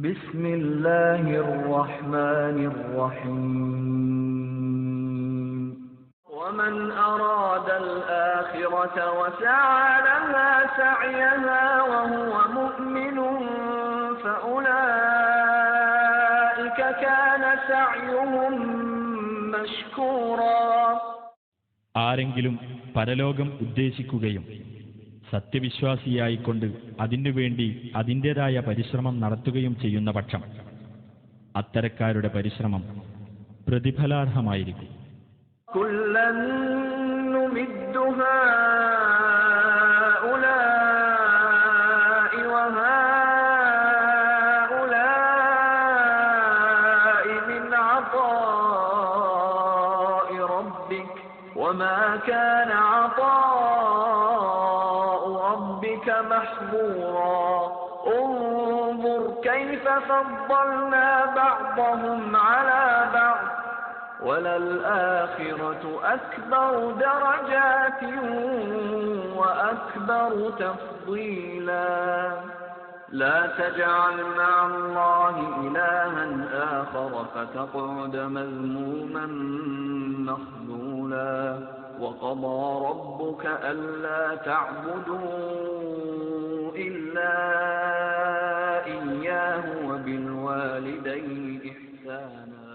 بسم الله الرحمن الرحيم ومن أراد الآخرة وسعى لها سعيها وهو مؤمن فأولئك كان سعيهم مشكورا. ആരെങ്കിലും പരലോകം ഉദ്ദേശിക്കുകയും സത്യവിശ്വാസിയായിക്കൊണ്ട് അതിനുവേണ്ടി അതിൻ്റെതായ പരിശ്രമം നടത്തുകയും ചെയ്യുന്ന പക്ഷം അത്തരക്കാരുടെ പരിശ്രമം പ്രതിഫലാർഹമായിരിക്കും. കുല്ലൻ നുമിദ്ദു ഹാഉലാഇ വഹാഉലാഇ മിൻ അതാഇ റബ്ബിക വമാ കാന ربك محظورا انظر كيف فضلنا بعضهم على بعض وللآخرة أكبر درجات وأكبر تفضيلا. لا تجعل مع الله إلها آخر فتقعد مذموما مخذولا. وقضى ربك ألا تعبدوا إلا إياه وبالوالدين إحسانا.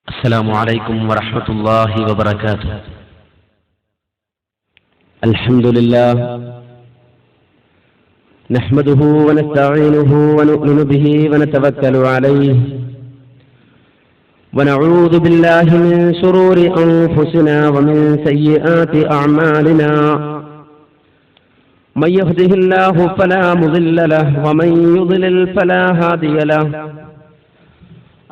السلام عليكم ورحمة الله وبركاته. الحمد لله نحمده ونستعينه ونؤمن به ونتوكل عليه ونعوذ بالله من شرور أنفسنا ومن سيئات أعمالنا. من يهده الله فلا مضل له ومن يضلل فلا هادي له.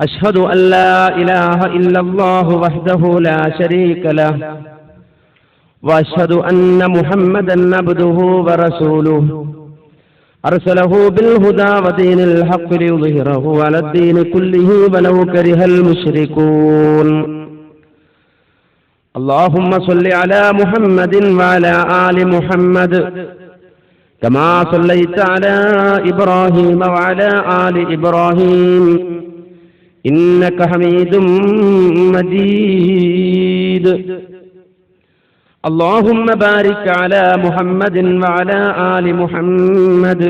أشهد أن لا إله إلا الله وحده لا شريك له وأشهد أن محمدا عبده ورسوله أرسله بالهدى ودين الحق ليظهره على الدين كله ولو كره المشركون. اللهم صل على محمد وعلى آل محمد كما صليت على إبراهيم وعلى آل إبراهيم إنك حميد مجيد. اللهم بارك على محمد وعلى آل محمد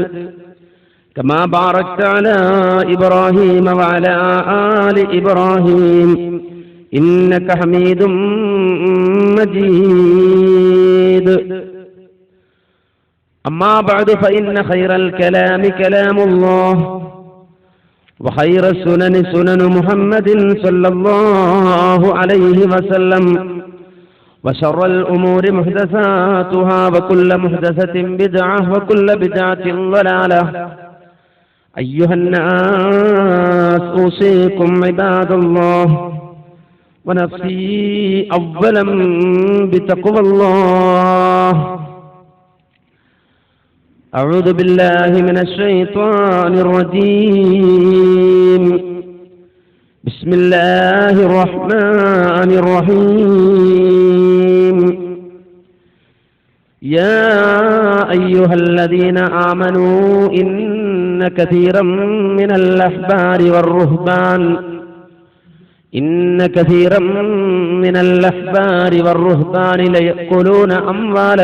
كما باركت على إبراهيم وعلى آل إبراهيم إنك حميد مجيد. أما بعد فإن خير الكلام كلام الله وخير السنن سنن محمد صلى الله عليه وسلم وشر الأمور محدثاتها وكل محدثة بدعة وكل بدعة ضلالة. أيها الناس أوصيكم عباد الله ونفسي أولا بتقوى الله. أعوذ بالله من الشيطان الرجيم. بسم الله الرحمن الرحيم. يا أيها الذين آمنوا إن كثيرا من الأحبار والرهبان ليأكلون أموال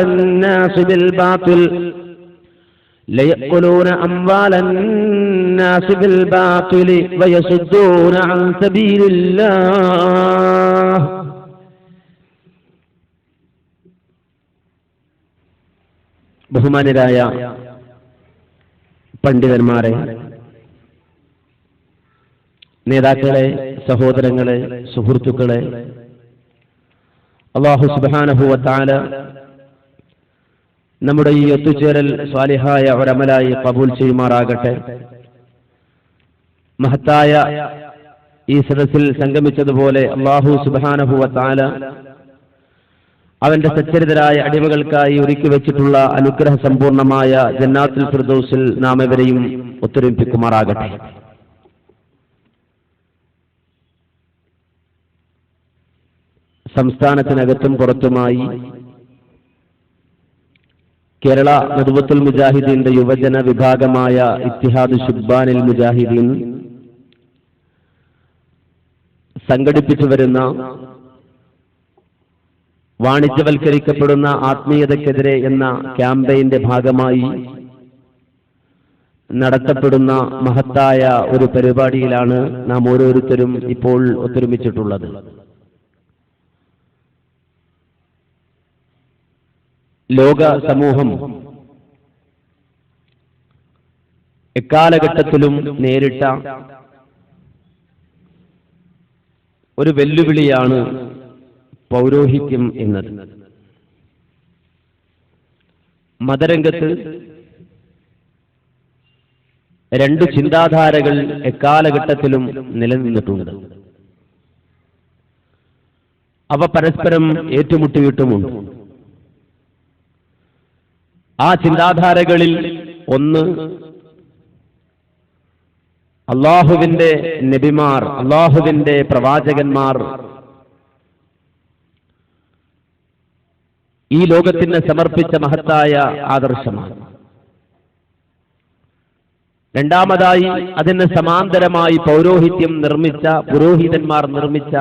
الناس بالباطل ويصدون عن سبيل الله. ബഹുമാന്യരായ പണ്ഡിതന്മാരെ, നേതാക്കളെ, സഹോദരങ്ങളെ, സുഹൃത്തുക്കളെ, അല്ലാഹു സുബ്ഹാനഹു വ തആല നമ്മുടെ ഈ ഒത്തുചേരൽ സ്വാലിഹായ ഒരമലായി ഖബൂൽ ചെയ്യുമാറാകട്ടെ. മഹത്തായ ഈ സദസ്സിൽ സംഗമിച്ചതുപോലെ അല്ലാഹു സുബ്ഹാനഹു വ തആല അവന്റെ സച്ചരിതരായ അടിമകൾക്കായി ഒരുക്കി വെച്ചിട്ടുള്ള അനുഗ്രഹ സമ്പൂർണമായ ജന്നാത്തുൽ ഫിർദൗസിൽ നാം എവരെയും ഒത്തൊരുമിപ്പിക്കുമാറാകട്ടെ. സംസ്ഥാനത്തിനകത്തും പുറത്തുമായി കേരള നദ്വത്തുൽ മുജാഹിദീന്റെ യുവജന വിഭാഗമായ ഇത്തിഹാദ് ശുബ്ബാനിൽ മുജാഹിദീൻ സംഘടിപ്പിച്ചു വരുന്ന വാണിജ്യവൽക്കരിക്കപ്പെടുന്ന ആത്മീയതയ്ക്കെതിരെ എന്ന ക്യാമ്പയിന്റെ ഭാഗമായി നടത്തപ്പെടുന്ന മഹത്തായ ഒരു പരിപാടിയിലാണ് നാം ഓരോരുത്തരും ഇപ്പോൾ ഒത്തൊരുമിച്ചിട്ടുള്ളത്. ലോക സമൂഹം എക്കാലഘട്ടത്തിലും നേരിട്ട ഒരു വെല്ലുവിളിയാണ് പൗരോഹിത്യം എന്നത്. മതരംഗത്ത് രണ്ട് ചിന്താധാരകൾ എക്കാലഘട്ടത്തിലും നിലനിന്നിട്ടുണ്ട്. അവ പരസ്പരം ഏറ്റുമുട്ടിയിട്ടുമുണ്ട്. ആ ചിന്താധാരകളിൽ ഒന്ന് അള്ളാഹുവിന്റെ നബിമാർ, അള്ളാഹുവിന്റെ പ്രവാചകന്മാർ ഈ ലോകത്തിന് സമർപ്പിച്ച മഹത്തായ ആദർശമാണ്. രണ്ടാമതായി അതിന് സമാന്തരമായി പൗരോഹിത്യം നിർമ്മിച്ച, പുരോഹിതന്മാർ നിർമ്മിച്ച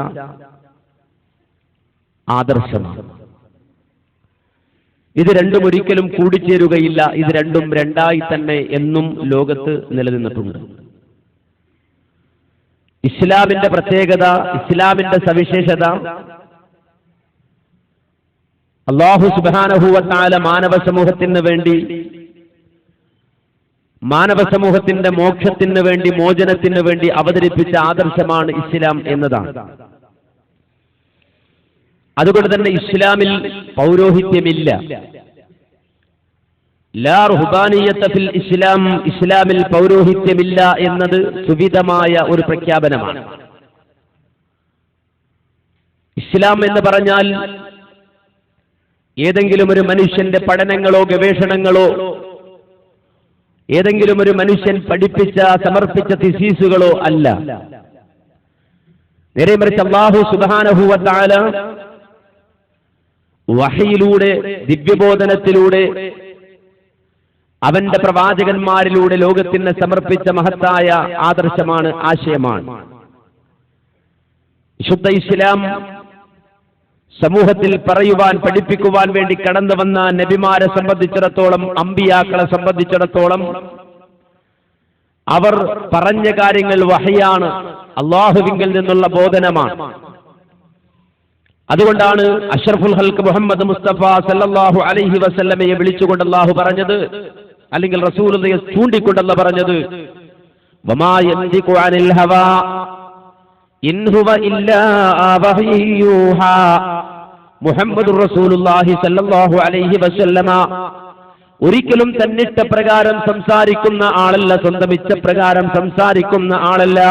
ആദർശമാണ്. ഇത് രണ്ടും ഒരിക്കലും കൂടിച്ചേരുകയില്ല. ഇത് രണ്ടും രണ്ടായി തന്നെ എന്നും ലോകത്ത് നിലനിന്നിട്ടുണ്ട്. ഇസ്ലാമിന്റെ പ്രത്യേകത, ഇസ്ലാമിന്റെ സവിശേഷത, അല്ലാഹു സുബ്ഹാനഹു വ തആല മാനവ സമൂഹത്തിന്റെ മോക്ഷത്തിന് വേണ്ടി, മോചനത്തിന് വേണ്ടി അവതരിപ്പിച്ച ആദർശമാണ് ഇസ്ലാം എന്നതാണ്. അതുകൊണ്ട് തന്നെ ഇസ്ലാമിൽ പൗരോഹിത്യമില്ല. ലാ റുഹ്ബാനിയ്യത ഫിൽ ഇസ്ലാം, ഇസ്ലാമിൽ പൗരോഹിത്യമില്ല എന്നത് സുവിധമായ ഒരു പ്രഖ്യാപനമാണ്. ഇസ്ലാം എന്ന് പറഞ്ഞാൽ ഏതെങ്കിലും ഒരു മനുഷ്യന്റെ പഠനങ്ങളോ ഗവേഷണങ്ങളോ, ഏതെങ്കിലും ഒരു മനുഷ്യൻ പഠിപ്പിച്ച സമർപ്പിച്ച തിസീസുകളോ അല്ല. നേരെ മറിച്ച് അല്ലാഹു സുബ്ഹാനഹു വ തആല വഹയിലൂടെ, ദിവ്യബോധനത്തിലൂടെ, അവന്റെ പ്രവാചകന്മാരിലൂടെ ലോകത്തിന് സമർപ്പിച്ച മഹത്തായ ആദർശമാണ്, ആശയമാണ്. വിശുദ്ധ ഇസ്ലാം സമൂഹത്തിൽ പറയുവാൻ, പഠിപ്പിക്കുവാൻ വേണ്ടി കടന്നു വന്ന നബിമാരെ സംബന്ധിച്ചിടത്തോളം, അമ്പിയാക്കളെ സംബന്ധിച്ചിടത്തോളം അവർ പറഞ്ഞ കാര്യങ്ങൾ വഹയാണ്, അല്ലാഹുവിങ്കിൽ നിന്നുള്ള ബോധനമാണ്. അതുകൊണ്ടാണ് അഷ്റഫുൽ ഖൽഖ് മുഹമ്മദ് മുസ്തഫ സല്ലല്ലാഹു അലൈഹി വസല്ലമയെ വിളിച്ചുകൊണ്ട് അല്ലാഹു പറഞ്ഞത്, അല്ലെങ്കിൽ റസൂലുള്ളാഹിയെ ചൂണ്ടിക്കൊണ്ടല്ല പറഞ്ഞത്, വമാ യൻതിഖു അനിൽ ഹവാ ഇൻ ഹുവ ഇല്ലാ വഹയ്യൂഹാ. മുഹമ്മദുർ റസൂലുള്ളാഹി സല്ലല്ലാഹു അലൈഹി വസല്ലമ ഒരിക്കലും തന്നിട്ട പ്രകാരം സംസാരിക്കുന്ന ആളല്ല, സ്വന്തം ഇച്ഛപ്രകാരം സംസാരിക്കുന്ന ആളല്ല.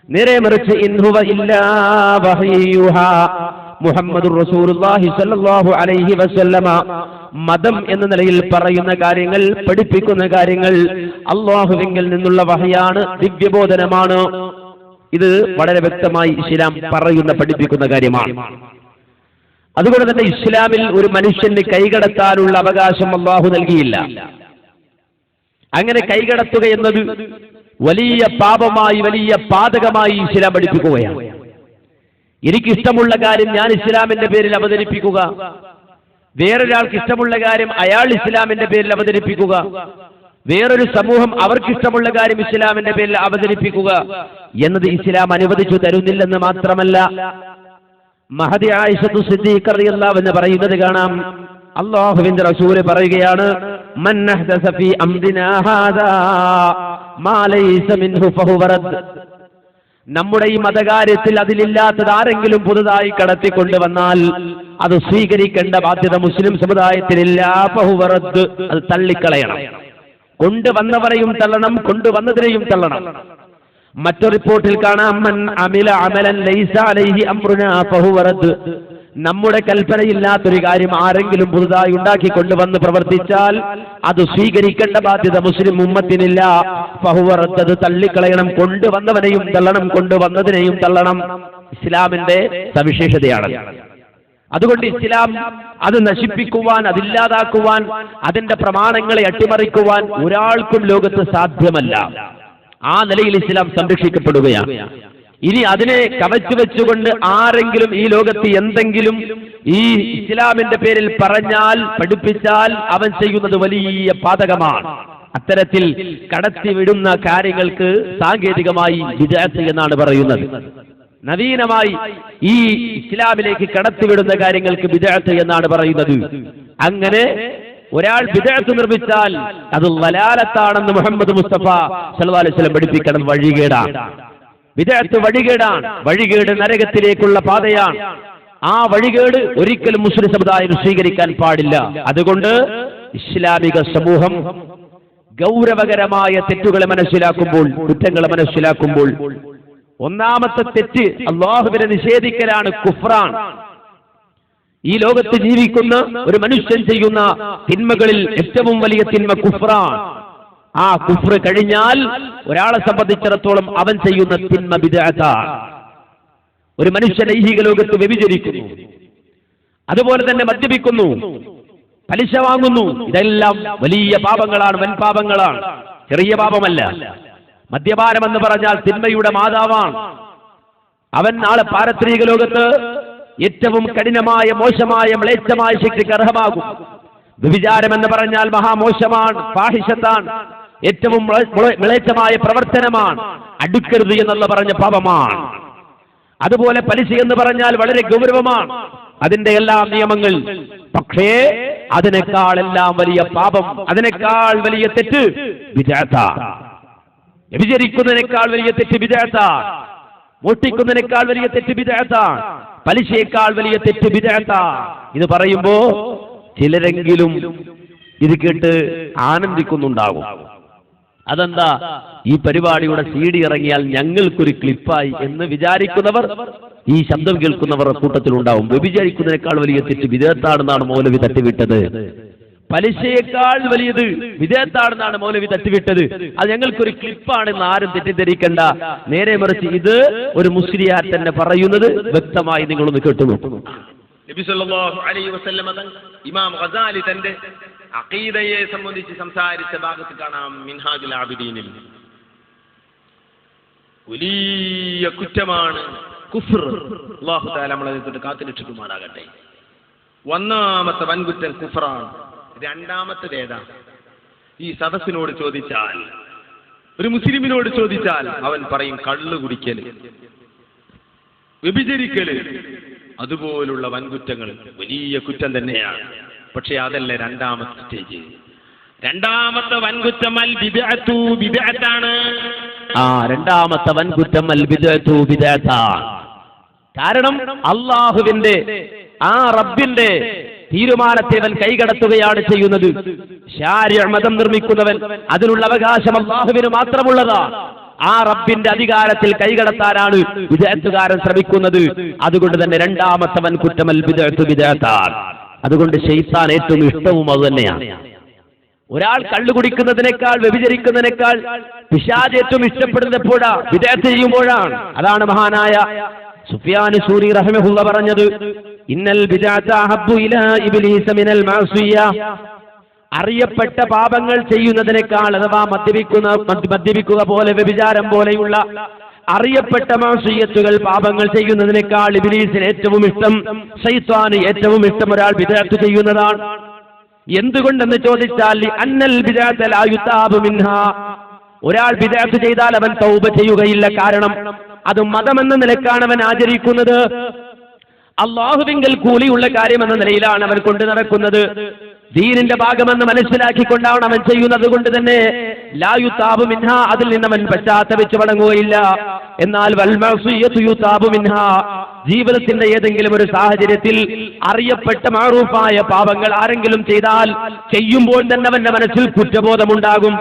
നേരെ മറിച്ച് ഇൻ ഹുവ ഇല്ലാ വഹയ്യൂഹാ, മുഹമ്മദുർ റസൂലുള്ളാഹി സ്വല്ലല്ലാഹു അലൈഹി വസല്ലമ മതം എന്ന നിലയിൽ പറയുന്ന കാര്യങ്ങൾ, പഠിപ്പിക്കുന്ന കാര്യങ്ങൾ അല്ലാഹുവിങ്കിൽ നിന്നുള്ള വഹയാണ്, ദിവ്യബോധനമാണ്. ഇത് വളരെ വ്യക്തമായി ഇസ്ലാം പറയുന്ന, പഠിപ്പിക്കുന്ന കാര്യമാണ്. അതുകൊണ്ട് തന്നെ ഇസ്ലാമിൽ ഒരു മനുഷ്യന് കൈകടത്താനുള്ള അവകാശം അല്ലാഹു നൽകിയില്ല. അങ്ങനെ കൈകടത്തുക എന്നത് വലിയ പാപമായി, വലിയ പാതകമായി ഇസ്ലാം പഠിപ്പിക്കുകയാണ്. എനിക്കിഷ്ടമുള്ള കാര്യം ഞാൻ ഇസ്ലാമിന്റെ പേരിൽ അവതരിപ്പിക്കുക, വേറൊരാൾക്ക് ഇഷ്ടമുള്ള കാര്യം അയാൾ ഇസ്ലാമിന്റെ പേരിൽ അവതരിപ്പിക്കുക, വേറൊരു സമൂഹം അവർക്കിഷ്ടമുള്ള കാര്യം ഇസ്ലാമിന്റെ പേരിൽ അവതരിപ്പിക്കുക എന്നത് ഇസ്ലാം അനുവദിച്ചു തരുന്നില്ലെന്ന് മാത്രമല്ല, മഹദി ആയിഷത്തു സിദ്ദീഖ റളിയല്ലാഹു അൻഹ പറയുന്നത് കാണാം. അല്ലാഹുവിന്റെ റസൂൽ പറയുകയാണ്, മൻ അഹ്ദസ ഫീ അംരിനാ ഹാദാ മാ ലൈസ മിൻഹു ഫഹുവ റദ്ദ്. നമ്മുടെ ഈ മതകാര്യത്തിൽ അതിലില്ലാത്തത് ആരെങ്കിലും പുതുതായി കടത്തിക്കൊണ്ടുവന്നാൽ അത് സ്വീകരിക്കേണ്ട ബാധ്യത മുസ്ലിം സമുദായത്തിലില്ല. ഫഹുവ റദ്ദ്, അത് തള്ളിക്കളയണം. കൊണ്ടുവന്നവരെയും തള്ളണം, കൊണ്ടുവന്നതിനെയും തള്ളണം. മറ്റൊരു റിപ്പോർട്ടിൽ കാണാം, മൻ അമില അമലൻ ലൈസ അലൈഹി അംറുനാ ഫഹുവ റദ്ദ്. നമ്മുടെ കൽപ്പനയില്ലാത്തൊരു കാര്യം ആരെങ്കിലും പുതുതായി ഉണ്ടാക്കി കൊണ്ടുവന്ന് പ്രവർത്തിച്ചാൽ അത് സ്വീകരിക്കേണ്ട ബാധ്യത മുസ്ലിം ഉമ്മത്തിനില്ല. ഫഹുവ റദ്ദ്, അത് തള്ളിക്കളയണം. കൊണ്ടുവന്നവനെയും തള്ളണം, കൊണ്ടുവന്നതിനെയും തള്ളണം. ഇസ്ലാമിന്റെ സവിശേഷതയാണ്. അതുകൊണ്ട് ഇസ്ലാം അത് നശിപ്പിക്കുവാൻ, അതില്ലാതാക്കുവാൻ, അതിന്റെ പ്രമാണങ്ങളെ അട്ടിമറിക്കുവാൻ ഒരാൾക്കും ലോകത്ത് സാധ്യമല്ല. ആ നിലയിൽ ഇസ്ലാം സംരക്ഷിക്കപ്പെടുകയാണ്. ഇനി അതിനെ കവച്ചു വെച്ചുകൊണ്ട് ആരെങ്കിലും ഈ ലോകത്ത് എന്തെങ്കിലും ഈ ഇസ്ലാമിന്റെ പേരിൽ പറഞ്ഞാൽ, പഠിപ്പിച്ചാൽ, അവൻ ചെയ്യുന്നത് വലിയ പാതകമാണ്. അത്തരത്തിൽ കടത്തിവിടുന്ന കാര്യങ്ങൾക്ക് സാങ്കേതികമായി ബിദ്അത്ത് എന്നാണ് പറയുന്നത്. നവീനമായി ഈ ഇസ്ലാമിലേക്ക് കടത്തിവിടുന്ന കാര്യങ്ങൾക്ക് ബിദ്അത്ത് എന്നാണ് പറയുന്നത്. അങ്ങനെ ഒരാൾ ബിദ്അത്ത് നിർമ്മിച്ചാൽ അത് ളലാലത്താണെന്ന് മുഹമ്മദ് മുസ്തഫ സല്ലല്ലാഹു അലൈഹി വസല്ലം പഠിപ്പിക്കണം. വഴികേടാണ്. ബിദ്അത്ത് വഴികേടാണ്. വഴികേട് നരകത്തിലേക്കുള്ള പാതയാണ്. ആ വഴികേട് ഒരിക്കലും മുസ്ലിം സമുദായം സ്വീകരിക്കാൻ പാടില്ല. അതുകൊണ്ട് ഇസ്ലാമിക സമൂഹം ഗൗരവകരമായ തെറ്റുകളെ മനസ്സിലാക്കുമ്പോൾ, കുറ്റങ്ങളെ മനസ്സിലാക്കുമ്പോൾ, ഒന്നാമത്തെ തെറ്റ് അല്ലാഹുവിനെ നിഷേധിക്കലാണ്, കുഫ്റാൻ. ഈ ലോകത്ത് ജീവിക്കുന്ന ഒരു മനുഷ്യൻ ചെയ്യുന്ന തിന്മകളിൽ ഏറ്റവും വലിയ തിന്മ കുഫ്റാൻ. ആ കുഫ്ർ കഴിഞ്ഞാൽ ഒരാളെ സംബന്ധിച്ചിടത്തോളം അവൻ ചെയ്യുന്ന തിന്മ ബിദ്അത്താണ്. ഒരു മനുഷ്യൻ ഐഹിക ലോകത്ത് വ്യഭിചരിക്കുന്നു, അതുപോലെ തന്നെ മദ്യപിക്കുന്നു, പലിശ വാങ്ങുന്നു. ഇതെല്ലാം വലിയ പാപങ്ങളാണ്, വൻപാപങ്ങളാണ്, ചെറിയ പാപമല്ല. മദ്യപാനം എന്ന് പറഞ്ഞാൽ തിന്മയുടെ മാതാവാണ്. അവൻ നാളെ പാരത്രിക ലോകത്ത് ഏറ്റവും കഠിനമായ, മോശമായ, മ്ലേച്ഛമായ ശിക്ഷയ്ക്ക് അർഹമാകും. വ്യഭിചാരം എന്ന് പറഞ്ഞാൽ മഹാമോശമാണ്, ഫാഹിഷത്താണ്, ഏറ്റവും മ്ലേച്ഛമായ പ്രവർത്തനമാണ്, അടുക്കരുത് എന്നുള്ള പറഞ്ഞ പാപമാണ്. അതുപോലെ പലിശ എന്ന് പറഞ്ഞാൽ വളരെ ഗൗരവമാണ്, അതിന്റെ എല്ലാം നിയമങ്ങൾ. പക്ഷേ അതിനേക്കാൾ എല്ലാം വലിയ പാപം, അതിനേക്കാൾ വലിയ തെറ്റ് ബിദ്അത്താണ്. വ്യഭിചരിക്കുന്നതിനേക്കാൾ വലിയ തെറ്റ് ബിദ്അത്താണ്. മോഷ്ടിക്കുന്നതിനേക്കാൾ വലിയ തെറ്റ് ബിദ്അത്താണ്. പലിശയേക്കാൾ വലിയ തെറ്റ് ബിദ്അത്താണ്. ഇത് പറയുമ്പോ ചിലരെങ്കിലും ഇത് കേട്ട് ആനന്ദിക്കുന്നുണ്ടാകും. അതെന്താ, ഈ പരിപാടിയുടെ CD ഇറങ്ങിയാൽ ഞങ്ങൾക്കൊരു ക്ലിപ്പായി എന്ന് വിചാരിക്കുന്നവർ, ഈ ശബ്ദം കേൾക്കുന്നവർ കൂട്ടത്തിലുണ്ടാവും. വ്യഭിചരിക്കുന്നതിനേക്കാൾ വലിയ തെറ്റ് ബിദ്അത്താണെന്നാണ് മൗലവി തട്ടിവിട്ടത്. പലിശയേക്കാൾ വലിയത് ബിദ്അത്താണെന്നാണ് മൗലവി തട്ടിവിട്ടത്. അത് ഞങ്ങൾക്കൊരു ക്ലിപ്പാണെന്ന് ആരും തെറ്റിദ്ധരിക്കണ്ട. നേരെ മറിച്ച് ഇത് ഒരു മുസ്ലിയാർ തന്നെ പറയുന്നത് വ്യക്തമായി നിങ്ങളൊന്ന് കേട്ടുനോക്കൂ. നബി സല്ലല്ലാഹു അലൈഹി വസല്ലം ഇമാം ഗസാലി തന്റെ അഖീദയെ സംബന്ധിച്ച് സംസാരിച്ച ഭാഗത്ത് കാണാം, മിൻഹാജുൽ ആബിദീനിൽ. വലിയ കുറ്റമാണ് കുഫ്ർ. അല്ലാഹു തആല നമ്മളെ തൊട്ട് കാത്തുരക്ഷിക്കുമാറാകട്ടെ. ഒന്നാമത്തെ വൻകുറ്റം കുഫ്റാണ്. രണ്ടാമത്തേത് ഏതാ? ഈ സദസ്സിനോട് ചോദിച്ചാൽ, ഒരു മുസ്ലിമിനോട് ചോദിച്ചാൽ അവൻ പറയും കള്ളു കുടിക്കല്, വ്യഭിചരിക്കല്, അതുപോലുള്ള വൻകുറ്റങ്ങൾ വലിയ കുറ്റം തന്നെയാണ്. പക്ഷെ അതല്ല രണ്ടാമത്തെ സ്റ്റേജ്. രണ്ടാമത്തെ വൻകുറ്റം അൽ ബിദ്അത്തു, ബിദ്അത്താണ്. രണ്ടാമത്തെ വൻകുറ്റം അൽ ബിദ്അത്തു, ബിദ്അത്താണ്. കാരണം അല്ലാഹുവിന്റെ, ആ റബ്ബിന്റെ തീരുമാനത്തെ അവൻ കൈകടത്തുകയാണ് ചെയ്യുന്നത്. ശാരിഅ മതം നിർമ്മിക്കുന്നവൻ, അതിനുള്ള അവകാശം അല്ലാഹുവിന് മാത്രമുള്ളതാണ്. ആ റബ്ബിന്റെ അധികാരത്തിൽ കൈകടത്താനാണ് ബിദ്അത്തുകാരൻ ശ്രമിക്കുന്നത്. അതുകൊണ്ട് തന്നെ രണ്ടാമത്തെ വൻകുറ്റം അൽ ബിദ്അത്തു, ബിദ്അത്താണ്. അതുകൊണ്ട് ശൈത്താൻ ഏറ്റവും ഇഷ്ടവും അത് തന്നെയാണ്. ഒരാൾ കള്ളു കുടിക്കുന്നതിനേക്കാൾ, വ്യഭിചരിക്കുന്നതിനേക്കാൾ പിശാച് ഏറ്റവും ഇഷ്ടപ്പെടുന്നത് എപ്പോഴാ? ബിദ്അത്ത് ചെയ്യുമ്പോഴാണ്. അതാണ് മഹാനായ സുഫിയാൻ സൂരി റഹിമഹുള്ള പറഞ്ഞത്, ഇന്നൽ ബിദ്അത അഹബ്ബു ഇലാ ഇബ്ലീസ മിനൽ മഅസിയ. അറിയപ്പെട്ട പാപങ്ങൾ ചെയ്യുന്നതിനേക്കാൾ, അഥവാ മദ്യപിക്കുക പോലെ, വ്യഭിചാരം പോലെയുള്ള അറിയപ്പെട്ട മഅസിയത്തുകൾ, പാപങ്ങൾ ചെയ്യുന്നതിനേക്കാൾ ഇബ്ലീസിന് ഏറ്റവും ഇഷ്ടം, ശൈത്താന് ഏറ്റവും ഇഷ്ടം ഒരാൾ ബിദ്അത്ത് ചെയ്യുന്നതാണ്. എന്തുകൊണ്ടെന്ന് ചോദിച്ചാൽ, അന്നൽ ബിദ്അത ലാ യുതാബു മിൻഹാ. ഒരാൾ ബിദ്അത്ത് ചെയ്താൽ അവൻ തൗബ ചെയ്യുകയില്ല. കാരണം അത് മതമെന്ന നിലക്കാണ് അവൻ ആചരിക്കുന്നത്. അല്ലാഹുവിങ്കൽ കൂലിയുള്ള കാര്യമെന്ന നിലയിലാണ് അവൻ കൊണ്ടു നടക്കുന്നത്. ദീനിന്റെ ഭാഗമെന്ന് മനസ്സിലാക്കിക്കൊണ്ടാണ് അവൻ ചെയ്യുന്നത്. കൊണ്ട് തന്നെ ലാ യുതാബു മിൻഹാ, അതിൽ നിന്ന് അവൻ പശ്ചാത്തപിച്ച് മടങ്ങുകയില്ല. എന്നാൽ വൽ മഅസിയതു യുതാബു മിൻഹാ, ജീവിതത്തിന്റെ ഏതെങ്കിലും ഒരു സാഹചര്യത്തിൽ അറിയപ്പെട്ട മഅറൂഫായ പാപങ്ങൾ ആരെങ്കിലും ചെയ്താൽ, ചെയ്യുമ്പോൾ തന്നെ അവന്റെ മനസ്സിൽ കുറ്റബോധമുണ്ടാകും.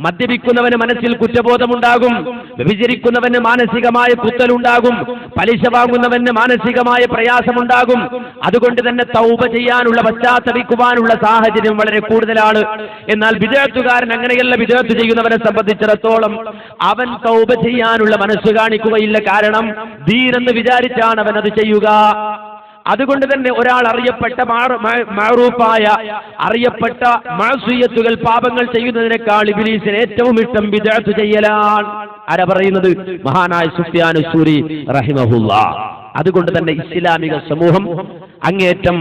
മദ്യപിക്കുന്നവന് മനസ്സിൽ കുറ്റബോധമുണ്ടാകും, വ്യഭിചരിക്കുന്നവന് മാനസികമായ കുത്തലുണ്ടാകും, പലിശ വാങ്ങുന്നവന് മാനസികമായ പ്രയാസമുണ്ടാകും. അതുകൊണ്ട് തന്നെ തൗബ ചെയ്യാനുള്ള, പശ്ചാത്തപിക്കുവാനുള്ള സാഹചര്യം വളരെ കൂടുതലാണ്. എന്നാൽ ബിദ്അത്തുകാരൻ അങ്ങനെയല്ല. ബിദ്അത്ത് ചെയ്യുന്നവനെ സംബന്ധിച്ചിടത്തോളം അവൻ തൗബ ചെയ്യാനുള്ള മനസ്സ് കാണിക്കുകയില്ല. കാരണം ദീനെന്ന് വിചാരിച്ചാണ് അവൻ അത് ചെയ്യുക. അതുകൊണ്ട് തന്നെ ഒരാൾ അറിയപ്പെട്ട മഅറൂഫായ അറിയപ്പെട്ട മഅസിയത്തുകൾ പാപങ്ങൾ ചെയ്യുന്നതിനേക്കാൾ ഇബ്ലീസിന് ഏറ്റവും ഇഷ്ടം ബിദ്അത്ത് ചെയ്യലാണ്. ആരാ പറയുന്നത്? മഹാനായ സുഫ്യാൻ അസ്സൂരി റഹിമഹുല്ലാഹ്. അതുകൊണ്ട് തന്നെ ഇസ്ലാമിക സമൂഹം അങ്ങേറ്റം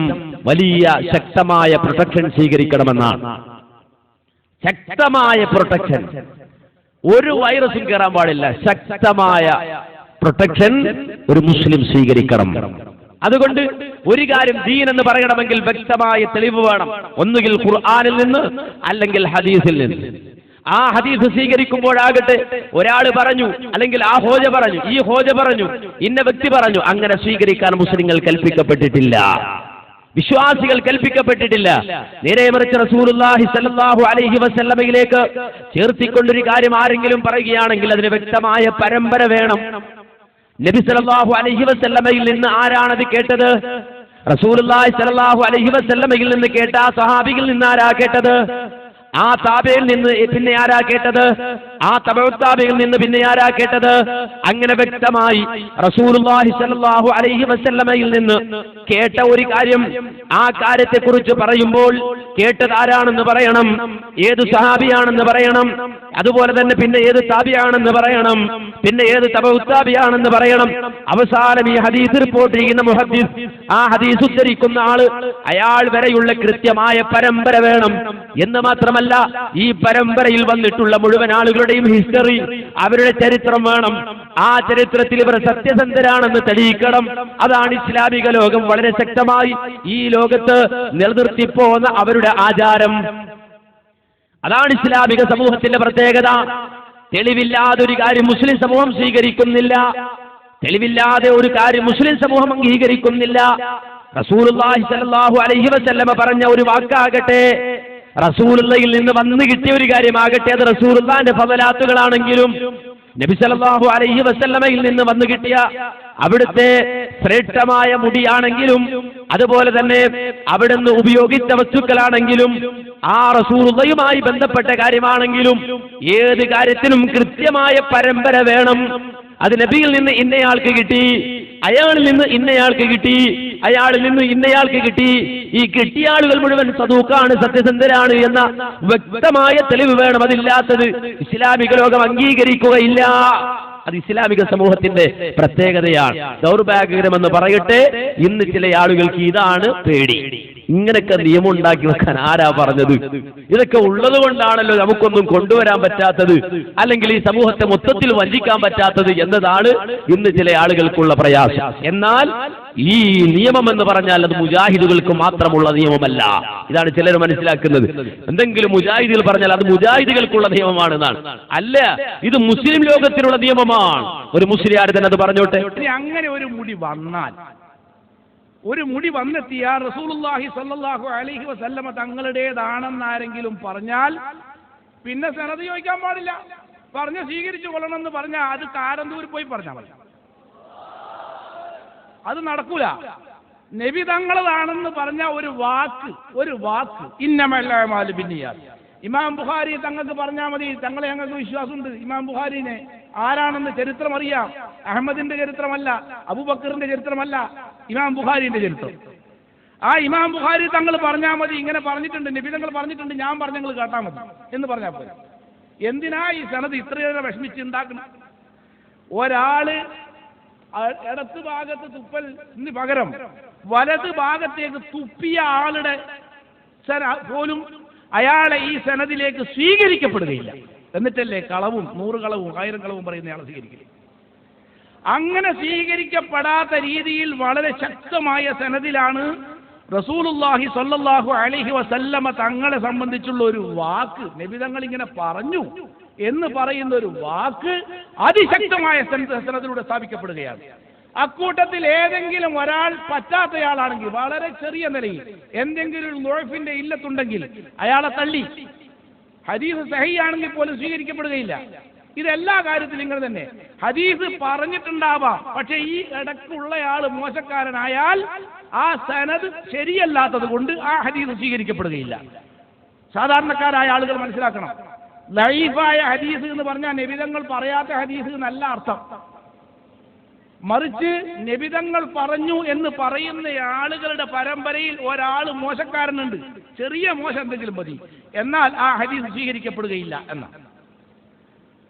വലിയ ശക്തമായ പ്രൊട്ടക്ഷൻ സ്വീകരിക്കണമെന്നാണ്. ശക്തമായ പ്രൊട്ടക്ഷൻ, ഒരു വൈറസും കയറാൻ പാടില്ല. ശക്തമായ പ്രൊട്ടക്ഷൻ ഒരു മുസ്ലിം സ്വീകരിക്കണം. അതുകൊണ്ട് ഒരു കാര്യം ദീൻ എന്ന് പറയണമെങ്കിൽ വ്യക്തമായ തെളിവ് വേണം. ഒന്നുകിൽ ഖുർആനിൽ നിന്ന് അല്ലെങ്കിൽ ഹദീസിൽ നിന്ന്. ആ ഹദീസ് സ്വീകരിക്കുമ്പോഴാകട്ടെ ഒരാൾ പറഞ്ഞു, അല്ലെങ്കിൽ ആ ഹോജ പറഞ്ഞു, ഈ ഹോജ പറഞ്ഞു, ഇന്ന വ്യക്തി പറഞ്ഞു, അങ്ങനെ സ്വീകരിക്കാൻ മുസ്ലിങ്ങൾ കൽപ്പിക്കപ്പെട്ടിട്ടില്ല, വിശ്വാസികൾ കൽപ്പിക്കപ്പെട്ടിട്ടില്ല. നേരെ മറിച്ച് റസൂലുള്ളാഹി സ്വല്ലല്ലാഹു അലൈഹി വസല്ലമയിലേക്ക് ചേർത്തിക്കൊണ്ടൊരു കാര്യം ആരെങ്കിലും പറയുകയാണെങ്കിൽ അതിന് വ്യക്തമായ പരമ്പര വേണം. നബി സല്ലല്ലാഹു അലൈഹി വസല്ലമയിൽ നിന്ന് ആരാണത് കേട്ടത്? റസൂലുള്ളാഹി സ്വല്ലല്ലാഹു അലൈഹി വസല്ലമയിൽ നിന്ന് കേട്ട ആ സഹാബിയിൽ നിന്ന് ആരാ കേട്ടത്? ആ താബിയിൽ നിന്ന് പിന്നെ ആരാ കേട്ടത്? ആ തബഉ താബിയിൽ നിന്ന് പിന്നെ ആരാ കേട്ടത്? അങ്ങനെ വ്യക്തമായി റസൂലുള്ളാഹി സ്വല്ലല്ലാഹു അലൈഹി വസല്ലമയിൽ നിന്ന് കേട്ട ഒരു കാര്യം, ആ കാര്യത്തെക്കുറിച്ച് പറയുമ്പോൾ കേട്ടത് ആരാണെന്ന് പറയണം, ഏത് സഹാബിയാണെന്ന് പറയണം, അതുപോലെ തന്നെ പിന്നെ ഏത് താബിയാണെന്ന് പറയണം, പിന്നെ ഏത് തബഉ താബിയാണെന്ന് പറയണം. അവസാനം ഈ ഹദീസ് റിപ്പോർട്ട് ചെയ്യുന്ന മുഹദ്ദിസ്, ആ ഹദീസ് ഉദ്ധരിക്കുന്ന ആള്, അയാൾ വരെയുള്ള കൃത്യമായ പരമ്പര വേണം. എന്ന് മാത്രമല്ല, ഈ പരമ്പരയിൽ വന്നിട്ടുള്ള മുഴുവൻ ആളുകളുടെയും ഹിസ്റ്ററി, അവരുടെ ചരിത്രം വേണം. ആ ചരിത്രത്തിൽ ഇവർ സത്യസന്ധരാണെന്ന് തെളിയിക്കണം. അതാണ് ഇസ്ലാമിക ലോകം വളരെ ശക്തമായി ഈ ലോകത്ത് നിലനിർത്തിപ്പോന്ന അവരുടെ ആചാരം. അതാണ് ഇസ്ലാമിക സമൂഹത്തിന്റെ പ്രത്യേകത. തെളിവില്ലാതെ ഒരു കാര്യം മുസ്ലിം സമൂഹം സ്വീകരിക്കുന്നില്ല. തെളിവില്ലാതെ ഒരു കാര്യം മുസ്ലിം സമൂഹം അംഗീകരിക്കുന്നില്ല. റസൂലുള്ളാഹി സ്വല്ലല്ലാഹു അലൈഹി വസല്ലമ പറഞ്ഞ ഒരു വാക്കാകട്ടെ, റസൂലുള്ളയിൽ നിന്ന് വന്നു കിട്ടിയ ഒരു കാര്യമാകട്ടെ, അത് റസൂലുള്ളാഹിന്റെ ഫളലാത്തുകളാണെങ്കിലും നബി സല്ലല്ലാഹു അലൈഹി വസല്ലമയിൽ നിന്ന് വന്നു കിട്ടിയ അവിടുത്തെ ശ്രേഷ്ഠമായ മുടിയാണെങ്കിലും, അതുപോലെ തന്നെ അവിടുന്ന് ഉപയോഗിച്ച വസ്തുക്കളാണെങ്കിലും, ആ റസൂലുള്ളയുമായി ബന്ധപ്പെട്ട കാര്യമാണെങ്കിലും, ഏത് കാര്യത്തിനും കൃത്യമായ പരമ്പര വേണം. അത് നബിയിൽ നിന്ന് ഇന്നയാൾക്ക് കിട്ടി, അയാളിൽ നിന്ന് ഇന്നയാൾക്ക് കിട്ടി, അയാളിൽ നിന്ന് ഇന്നയാൾക്ക് കിട്ടി. ഈ കിട്ടിയ ആളുകൾ മുഴുവൻ സദൂഖാണ്, സത്യസന്ധരാണ് എന്ന വ്യക്തമായ തെളിവ് വേണം. അതില്ലാത്തത് ഇസ്ലാമിക ലോകം അംഗീകരിക്കുകയില്ല. അത് ഇസ്ലാമിക സമൂഹത്തിന്റെ പ്രത്യേകതയാണ്. ദൗർഭാഗ്യകരമെന്ന് പറയട്ടെ, ഇന്ന് ചില ആളുകൾക്ക് ഇതാണ് പേടി. ഇങ്ങനെയൊക്കെ നിയമം ഉണ്ടാക്കി വെക്കാൻ ആരാ പറഞ്ഞത്? ഇതൊക്കെ ഉള്ളത് കൊണ്ടാണല്ലോ നമുക്കൊന്നും കൊണ്ടുവരാൻ പറ്റാത്തത്, അല്ലെങ്കിൽ ഈ സമൂഹത്തെ മൊത്തത്തിൽ വഞ്ചിക്കാൻ പറ്റാത്തത് എന്നതാണ് ഇന്ന് ചില ആളുകൾക്കുള്ള പ്രയാസം. എന്നാൽ ഈ നിയമം എന്ന് പറഞ്ഞാൽ അത് മുജാഹിദുകൾക്ക് മാത്രമുള്ള നിയമമല്ല. ഇതാണ് ചിലർ മനസ്സിലാക്കുന്നത്. എന്തെങ്കിലും മുജാഹിദുകൾ പറഞ്ഞാൽ അത് മുജാഹിദുകൾക്കുള്ള നിയമമാണെന്നാണ്. അല്ല, ഇത് മുസ്ലിം ലോകത്തിനുള്ള നിയമമാണ്. ഒരു മുസ്ലിയാർ തന്നെ അത് പറഞ്ഞോട്ടെ. അങ്ങനെ ഒരു മുടി വന്നാൽ, ഒരു മുടി വന്നെത്തിയാൽ റസൂലുള്ളാഹി സ്വല്ലല്ലാഹു അലൈഹി വസല്ലമ തങ്ങളുടേതാണെന്നാരെങ്കിലും പറഞ്ഞാൽ പിന്നെ സനത് ചോദിക്കാൻ പാടില്ല. പറഞ്ഞ് സ്വീകരിച്ചു കൊള്ളണമെന്ന് പറഞ്ഞാൽ അത് കാരന്തൂരിൽ പോയി പറഞ്ഞാൽ മതി. അത് നടക്കൂല. നബി തങ്ങളതാണെന്ന് പറഞ്ഞ ഒരു വാക്ക് ഇന്നമൽ അഅ്മാലു ബിന്നിയാത്ത്. ഇമാം ബുഖാരി തങ്ങൾക്ക് പറഞ്ഞാൽ മതി, തങ്ങളെ ഞങ്ങൾക്ക് വിശ്വാസമുണ്ട്. ഇമാം ബുഖാരിനെ ആരാണെന്ന് ചരിത്രം അറിയാം. അഹമ്മദിന്റെ ചരിത്രമല്ല, അബൂബക്കറിന്റെ ചരിത്രമല്ല, ഇമാം ബുഖാരിന്റെ ചരിത്രം. ആ ഇമാം ബുഖാരി തങ്ങൾ പറഞ്ഞാൽ മതി, ഇങ്ങനെ പറഞ്ഞിട്ടുണ്ട്, നബി തങ്ങൾ പറഞ്ഞിട്ടുണ്ട്, ഞാൻ പറഞ്ഞ നിങ്ങൾ കേട്ടാൽ മതി എന്ന് പറഞ്ഞാൽ പോയി. എന്തിനാ ഈ സനത് ഇത്രയേറെ വിഷമിച്ച് ഉണ്ടാക്കണം? ഒരാള് ഇടത്ത് ഭാഗത്ത് തുപ്പലിന് പകരം വലത് ഭാഗത്തേക്ക് തുപ്പിയ ആളുടെ പോലും അയാളെ ഈ സനദിലേക്ക് സ്വീകരിക്കപ്പെടുകയില്ല. എന്നിട്ടല്ലേ കളവും 100 കളവും 1000 കളവും പറയുന്നയാളെ സ്വീകരിക്കില്ല. അങ്ങനെ സ്വീകരിക്കപ്പെടാത്ത രീതിയിൽ വളരെ ശക്തമായ സനദിലാണ് റസൂലുള്ളാഹി സ്വല്ലല്ലാഹു അലൈഹി വസല്ലമ തങ്ങളെ സംബന്ധിച്ചുള്ള ഒരു വാക്ക്, നബി തങ്ങൾ ഇങ്ങനെ പറഞ്ഞു എന്ന് പറയുന്ന ഒരു വാക്ക് അതിശക്തമായ സനദിലൂടെ സ്ഥാപിക്കപ്പെടുകയാണ്. അക്കൂട്ടത്തിൽ ഏതെങ്കിലും ഒരാൾ പറ്റാത്തയാളാണെങ്കിൽ, വളരെ ചെറിയ നിലയിൽ എന്തെങ്കിലും ഒരു ളുഅഫിന്റെ ഇല്ലത്തുണ്ടെങ്കിൽ അയാളെ തള്ളി. ഹദീസ് സഹീഹാണെങ്കിൽ പോലും സ്വീകരിക്കപ്പെടുകയില്ല. ഇതെല്ലാ കാര്യത്തിലും ഇങ്ങനെ തന്നെ. ഹദീസ് പറഞ്ഞിട്ടുണ്ടാവാം, പക്ഷെ ഈ ഇടക്കുള്ളയാൾ മോശക്കാരനായാൽ ആ സനദ് ശരിയല്ലാത്തത് കൊണ്ട് ആ ഹദീസ് സ്വീകരിക്കപ്പെടുകയില്ല. സാധാരണക്കാരായ ആളുകൾ മനസ്സിലാക്കണം, ലഈഫായ ഹദീസ് എന്ന് പറഞ്ഞാൽ നബി തങ്ങൾ പറയാത്ത ഹദീസ് എന്നല്ല അർത്ഥം. മറിച്ച് നബിതങ്ങൾ പറഞ്ഞു എന്ന് പറയുന്ന ആളുകളുടെ പരമ്പരയിൽ ഒരാൾ മോശക്കാരനുണ്ട്, ചെറിയ മോശം എന്തെങ്കിലും മതി, എന്നാൽ ആ ഹദീസ് സ്വീകരിക്കപ്പെടുകയില്ല എന്നാണ്.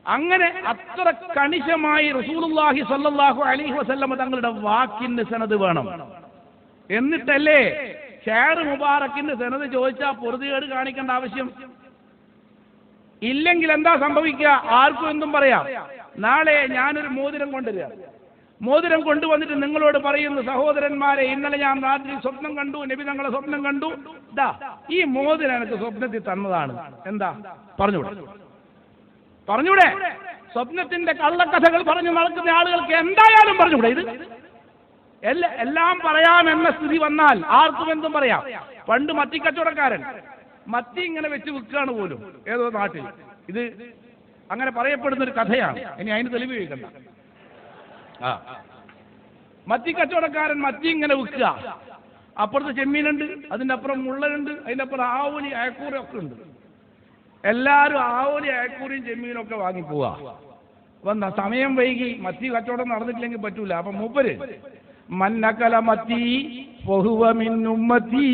അങ്ങനെ അത്ര കണിശമായി റസൂലുള്ളാഹി സ്വല്ലല്ലാഹു അലൈഹി വസല്ലമ തങ്ങളുടെ വാക്കിന് സനദ് വേണം. എന്നിട്ടല്ലേ ഷാർ മുബാറക്കിന്റെ സനദ് ചോദിച്ചാൽ പൊറുതികേട് കാണിക്കേണ്ട ആവശ്യം? ഇല്ലെങ്കിൽ എന്താ സംഭവിക്കുക? ആർക്കും എന്തും പറയാം. നാളെ ഞാനൊരു മോതിരം കൊണ്ടുവരിക, മോതിരം കൊണ്ടുവന്നിട്ട് നിങ്ങളോട് പറയുന്നു, സഹോദരന്മാരെ, ഇന്നലെ ഞാൻ രാത്രി സ്വപ്നം കണ്ടു, നബി തങ്ങളെ സ്വപ്നം കണ്ടു, ഇതാ ഈ മോതിരം എനിക്ക് സ്വപ്നത്തിൽ തന്നതാണ്. എന്താ പറഞ്ഞൂടെ? സ്വപ്നത്തിന്റെ കള്ളക്കഥകൾ പറഞ്ഞു നടക്കുന്ന ആളുകൾക്ക് എന്തായാലും പറഞ്ഞൂടെ? ഇത് എല്ലാം പറയാമെന്ന സ്ഥിതി വന്നാൽ ആർക്കും എന്തും പറയാം. പണ്ട് മത്തിക്കച്ചവടക്കാരൻ മത്തി ഇങ്ങനെ വെച്ച് വിൽക്കുകയാണ് പോലും ഏതോ നാട്ടിൽ. ഇത് അങ്ങനെ പറയപ്പെടുന്നൊരു കഥയാണ്. ഇനി അതിന് തെളിവ് ചോദിക്കണ്ട. മത്തിക്കച്ചവടക്കാരൻ മത്തി ഇങ്ങനെ വിൽക്കുക. അപ്പുറത്ത് ചെമ്മീനുണ്ട്, അതിൻ്റെ അപ്പുറം മുള്ളനുണ്ട്, അതിൻ്റെ അപ്പുറം ആവോലി അയക്കൂറി ഒക്കെ ഉണ്ട്. എല്ലാവരും ആവോലി അയക്കൂറിയും ചെമ്മീനും ഒക്കെ വാങ്ങിപ്പോവാ. അപ്പം സമയം വൈകി മത്തി കച്ചവടം നടന്നിട്ടില്ലെങ്കിൽ പറ്റൂല. അപ്പം മൂപ്പര് മന്നക്കല മത്തി ഫഹുവ മിൻ ഉമ്മത്തി,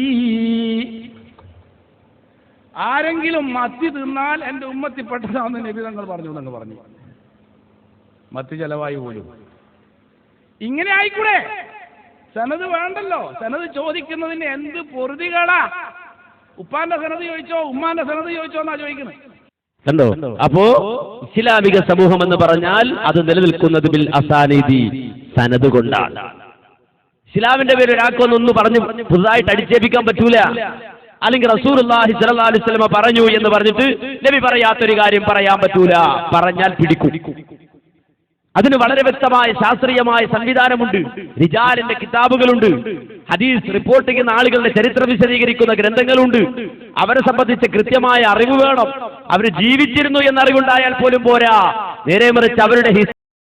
ആരെങ്കിലും മത്തി തിന്നാൽ എൻ്റെ ഉമ്മത്തിപ്പെട്ടതാണെന്ന് നബി തങ്ങൾ പറഞ്ഞു എന്നങ്ങ് പറഞ്ഞു. മത്തി ചെലവായി പോലും. ഇങ്ങനെ ആയിക്കൂടെ? സനത് വേണ്ടല്ലോ. സനത് ചോദിക്കുന്നതിന് എന്ത് പൊറുതികളാ? ഉപ്പാന്റെ സനത് ചോദിച്ചോ ഉമ്മാന്റെ സനത് ചോദിച്ചോ എന്നാ ചോദിക്കുന്നത്. കണ്ടോ? അപ്പോ ഇസ്ലാമിക സമൂഹം എന്ന് പറഞ്ഞാൽ അത് നിലനിൽക്കുന്നത് ബിൽ അസാനിദി, സനത് കൊണ്ടാണ്. ഇസ്ലാമിന്റെ പേര് ഒരാൾക്കൊന്നും പറഞ്ഞ് പുതുതായിട്ട് അടിച്ചേൽപ്പിക്കാൻ പറ്റൂല. അല്ലെങ്കിൽ റസൂലുള്ളാഹി സ്വല്ലല്ലാഹു അലൈഹി വസല്ലം പറഞ്ഞു എന്ന് പറഞ്ഞിട്ട് നബി പറയാത്തൊരു കാര്യം പറയാൻ പറ്റൂല. പറഞ്ഞാൽ പിടിക്കും. അതിന് വളരെ വ്യക്തമായ ശാസ്ത്രീയമായ സംവിധാനമുണ്ട്. റിജാലിന്റെ കിതാബുകളുണ്ട്. ഹദീസ് റിപ്പോർട്ട് ചെയ്യുന്ന ആളുകളുടെ ചരിത്രം വിശദീകരിക്കുന്ന ഗ്രന്ഥങ്ങളുണ്ട്. അവരെ സംബന്ധിച്ച് കൃത്യമായ അറിവ് വേണം. അവർ ജീവിച്ചിരുന്നു എന്നറിവുണ്ടായാൽ പോലും പോരാ. നേരെ മറിച്ച് അവരുടെ